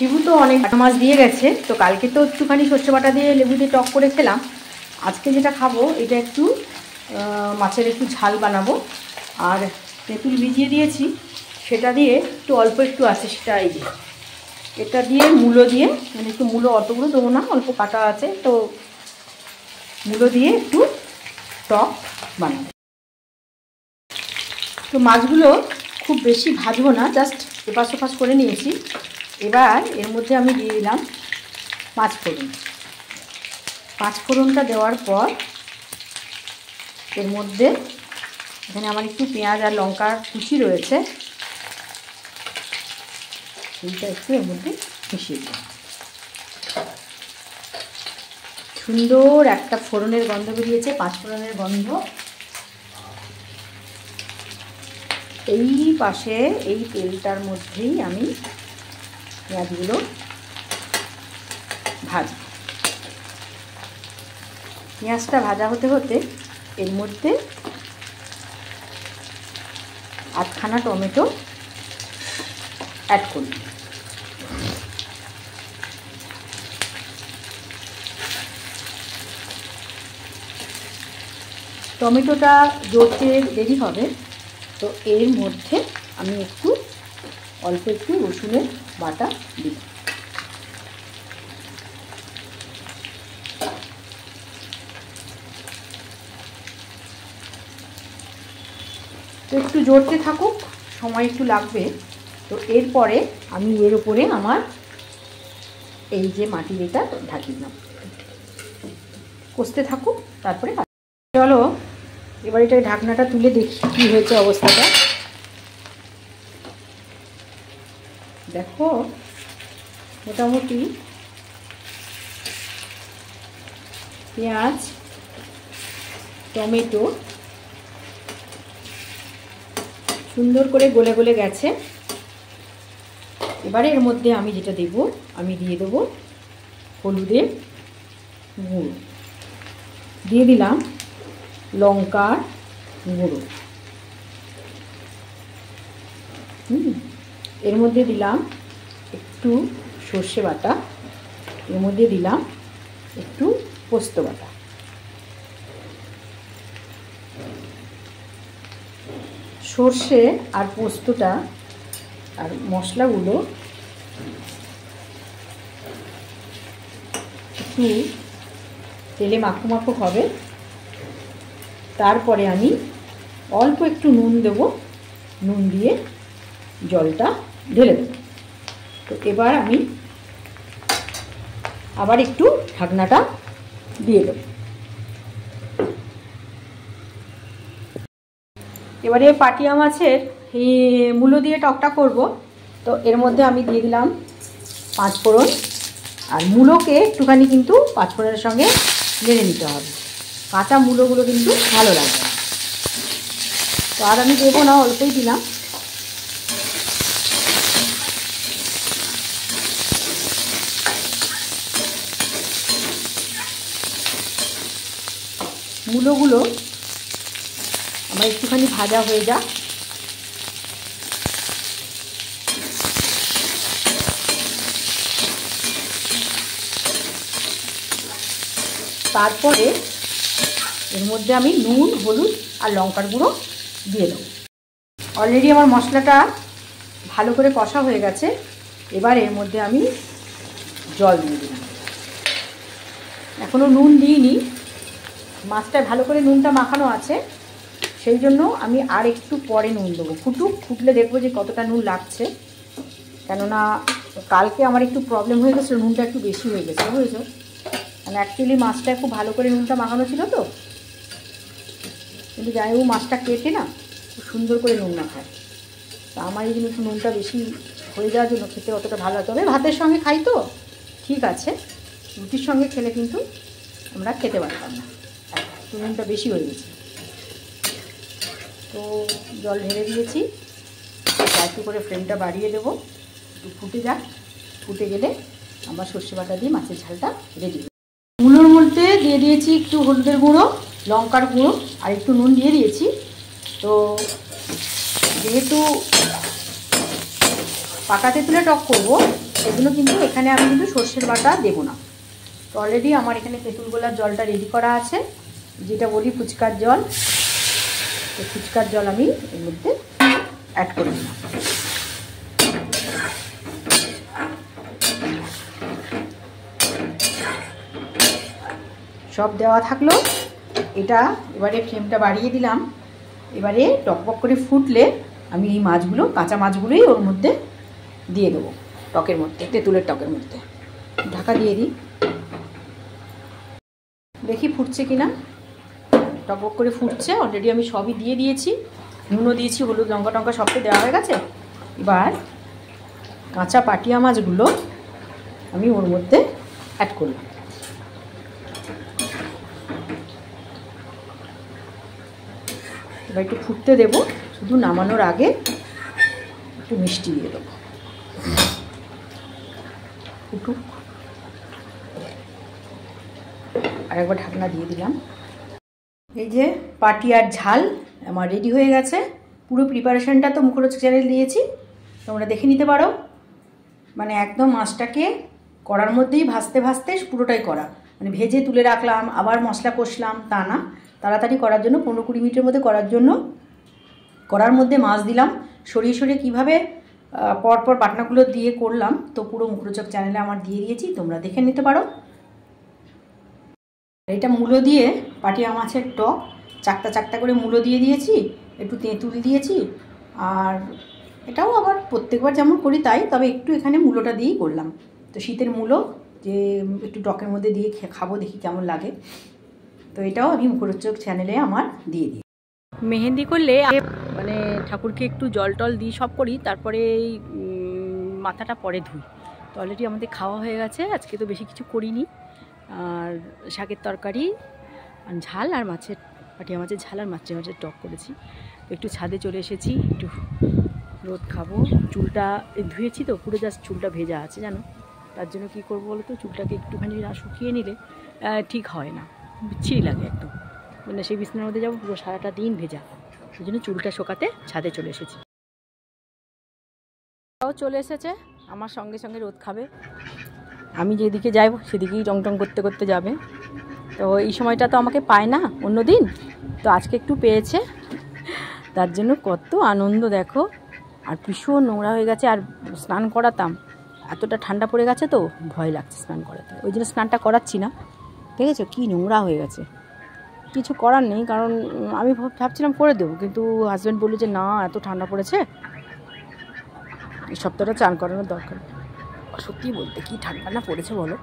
শিবু তো অনেক মাছ দিয়ে গেছে, তো কালকে তো একটুখানি সর্ষে বাটা দিয়ে লেবু দিয়ে টক করে খেলাম। আজকে যেটা খাবো এটা একটু মাছের একটু ঝাল বানাবো। আর তেঁতুল ভিজিয়ে দিয়েছি, সেটা দিয়ে একটু অল্প একটু আছে, সেটা এই যে এটা দিয়ে মূলো দিয়ে, মানে একটু মূলো অতগুলো দেবো না, অল্প কাটা আছে, তো মূলো দিয়ে একটু টক বানাবো। তো মাছগুলো খুব বেশি ভাজবো না, জাস্ট এপাশ ওপাশ করে নিয়েছি। এবার এর মধ্যে আমি দিয়ে দিলাম পাঁচফোড়ন। পাঁচফোড়নটা দেওয়ার পর এর মধ্যে এখানে আমার একটু পেঁয়াজ আর লঙ্কার কুচি রয়েছে, এইটা একটু এর মধ্যে মিশিয়ে দিই। সুন্দর একটা ফোড়নের গন্ধ বেরিয়েছে, পাঁচফোড়নের গন্ধ। এই পাশে এই তেলটার মধ্যেই আমি পেঁয়াজগুলো ভাজব। পেঁয়াজটা ভাজা হতে হতে এর মধ্যে আধখানা টমেটো অ্যাড করি। টমেটোটা জড়তে দেরি হবে, তো এর মধ্যে আমি একটু অল্প একটু রসুনের বাটা দিই। তো একটু জড়তে থাকুক, সময় একটু লাগবে। তো এরপরে আমি এর উপরে আমার এই যে মাটির এটা ঢাকি দিলাম, কষতে থাকুক। তারপরে চলো এবার এটা ঢাকনাটা তুলে দেখি কী হয়েছে অবস্থাটা। দেখো মোটামুটি পেঁয়াজ টমেটো সুন্দর করে গলে গলে গেছে। এবারে এর মধ্যে আমি যেটা দেব, আমি দিয়ে দেবো হলুদের গুঁড়ো, দিয়ে দিলাম লঙ্কার গুঁড়ো, এর মধ্যে দিলাম একটু সর্ষে বাটা, এর মধ্যে দিলাম একটু পোস্ত বাটা। সর্ষে আর পোস্তটা আর মশলাগুলো একটু তেলে মাখো মাখো হবে। তারপরে আমি অল্প একটু নুন দেব, নুন দিয়ে জলটা ঢেলে দেব। তো এবার আমি আবার একটু ঢাকনাটা দিয়ে দেব। এবারে পাটিয়া মাছের মূলো দিয়ে টকটা করব। তো এর মধ্যে আমি দিয়ে দিলাম পাঁচফোড়ন, আর মূলোকে একটুখানি কিন্তু পাঁচফোড়নের সঙ্গে নেড়ে নিতে হবে, কাঁচা মূলোগুলো কিন্তু ভালো লাগবে না। তো আর আমি দেবো না, অল্পই দিলাম। মূলোগুলো আমার একটুখানি ভাজা হয়ে যাক। তারপরে এর মধ্যে আমি নুন হলুদ আর লঙ্কার গুঁড়ো দিয়ে দেবো। অলরেডি আমার মশলাটা ভালো করে কষা হয়ে গেছে। এবার এর মধ্যে আমি জল দিয়ে দিলাম। এখনও নুন দিইনি, মাছটায় ভালো করে নুনটা মাখানো আছে, সেই জন্য আমি আর একটু পরে নুন দেবো। ফুটলে দেখবো যে কতটা নুন লাগছে। কেননা কালকে আমার একটু প্রবলেম হয়ে গেছিলো, নুনটা একটু বেশি হয়ে গেছে, বুঝেছো? মানে অ্যাকচুয়ালি মাছটা খুব ভালো করে নুনটা মাখানো ছিল তো, কিন্তু যাই হোক মাছটা কেটে না খুব সুন্দর করে নুন মাখায়। তা আমার এই জন্য একটু নুনটা বেশি হয়ে যাওয়ার জন্য খেতে অতটা ভালো লাগে। তবে ভাতের সঙ্গে খাই তো ঠিক আছে, রুটির সঙ্গে খেলে কিন্তু আমরা খেতে পারতাম না, একটু নুনটা বেশি হয়ে গেছে। তো জল ঢেলে দিয়েছি, একটু করে ফ্লেমটা বাড়িয়ে দেবো, একটু ফুটে যাক। ফুটে গেলে আমার সর্ষে বাটা দিয়ে মাছের ঝালটা রেডি। মূলোর মধ্যে দিয়ে দিয়েছি একটু হলুদের গুঁড়ো, লঙ্কার গুঁড়ো আর একটু নুন দিয়ে দিয়েছি। তো যেহেতু পাকা তেঁতুলে টক করবো, এগুলো কিন্তু এখানে আমি কিন্তু সর্ষের বাটা দেবো না। তো অলরেডি আমার এখানে তেঁতুল গোলার জলটা রেডি করা আছে, যেটা বলি ফুচকার জল। তো ফুচকার জল আমি এর মধ্যে অ্যাড করে দিলাম। সব দেওয়া থাকলো। এটা এবারে ফ্লেমটা বাড়িয়ে দিলাম। এবারে টকবক করে ফুটলে আমি এই মাছগুলো, কাঁচা মাছগুলোই ওর মধ্যে দিয়ে দেবো, টকের মধ্যে, তেঁতুলের টকের মধ্যে। ঢাকা দিয়ে দিই, দেখি ফুটছে কিনা। টকবক করে ফুটছে, অলরেডি আমি সবই দিয়ে দিয়েছি, নুনও দিয়েছি, হলুদ লঙ্কা টঙ্কা সবটা দেওয়া হয়ে গেছে। এবার কাঁচা পাটিয়া মাছগুলো আমি ওর মধ্যে অ্যাড করলাম। এবার একটু ফুটতে দেবো, শুধু নামানোর আগে একটু মিষ্টি দিয়ে দেবো। ফুটুক, আর একবার ঢাকনা দিয়ে দিলাম। এই যে পাটিয়ার ঝাল আমার রেডি হয়ে গেছে। পুরো প্রিপারেশনটা তো মুখরোচক চ্যানেল দিয়েছি, তোমরা দেখে নিতে পারো। মানে একদম মাছটাকে কড়ার মধ্যেই ভাজতে ভাজতে পুরোটাই করা, মানে ভেজে তুলে রাখলাম আবার মশলা কষলাম তা না, তাড়াতাড়ি করার জন্য 15-20 মিনিটের মধ্যে করার জন্য কড়ার মধ্যে মাছ দিলাম। সরিয়ে সরিয়ে কীভাবে পরপর বাটনাগুলো দিয়ে করলাম, তো পুরো মুখরোচক চ্যানেলে আমার দিয়ে দিয়েছি, তোমরা দেখে নিতে পারো। এটা মূলো দিয়ে পাটিয়া মাছের টক, চাকটা চাকটা করে মূলো দিয়ে দিয়েছি, একটু তেঁতুল দিয়েছি। আর এটাও আবার প্রত্যেকবার যেমন করি তাই, তবে একটু এখানে মূলোটা দিয়েই করলাম। তো শীতের মূলো যে একটু টকের মধ্যে দিয়ে খাবো, দেখি কেমন লাগে। তো এটাও আমি মুখরোচক চ্যানেলে আমার দিয়ে দিই। মেহেন্দি করলে মানে ঠাকুরকে একটু জল টল দিই, সব করি, তারপরে মাথাটা পরে ধুই। তো অলরেডি আমাদের খাওয়া হয়ে গেছে, আজকে তো বেশি কিছু করিনি। আর শাকের তরকারি, ঝাল, আর মাছের পাটিয়া মাছের ঝাল, আর মাছের টক করেছি। একটু ছাদে চলে এসেছি, একটু রোদ খাবো। চুলটা ধুয়েছি তো পুরো জাস্ট চুলটা ভেজা আছে জানো, তার জন্য কী করবো বলো তো, চুলটাকে একটুখানি না শুকিয়ে নিলে ঠিক হয় না, বিচ্ছিরি লাগে একদম। মানে সেই বিছানার মধ্যে যাবো, পুরো সারাটা দিন ভেজা, সেই জন্য চুলটা শোকাতে ছাদে চলে এসেছি। তাও চলে এসেছে আমার সঙ্গে সঙ্গে রোদ খাবে। আমি যেদিকে যাই সেদিকেই টং টং করতে করতে যাবে। তো এই সময়টা তো আমাকে পায় না অন্য দিন, তো আজকে একটু পেয়েছে, তার জন্য কত আনন্দ দেখো। আর ভীষণ নোংরা হয়ে গেছে, আর স্নান করাতাম, এতটা ঠান্ডা পড়ে গেছে তো ভয় লাগছে স্নান করাতে, ওই জন্য স্নানটা করাচ্ছি না। দেখেছো কি নোংরা হয়ে গেছে, কিছু করার নেই, কারণ আমি ভাবছিলাম করে দেবো, কিন্তু হাজব্যান্ড বললো যে না এত ঠান্ডা পড়েছে এই সপ্তাহটা চান করানোর দরকার। সত্যি বলতে কি ঠান্ডা না পড়েছে বলো,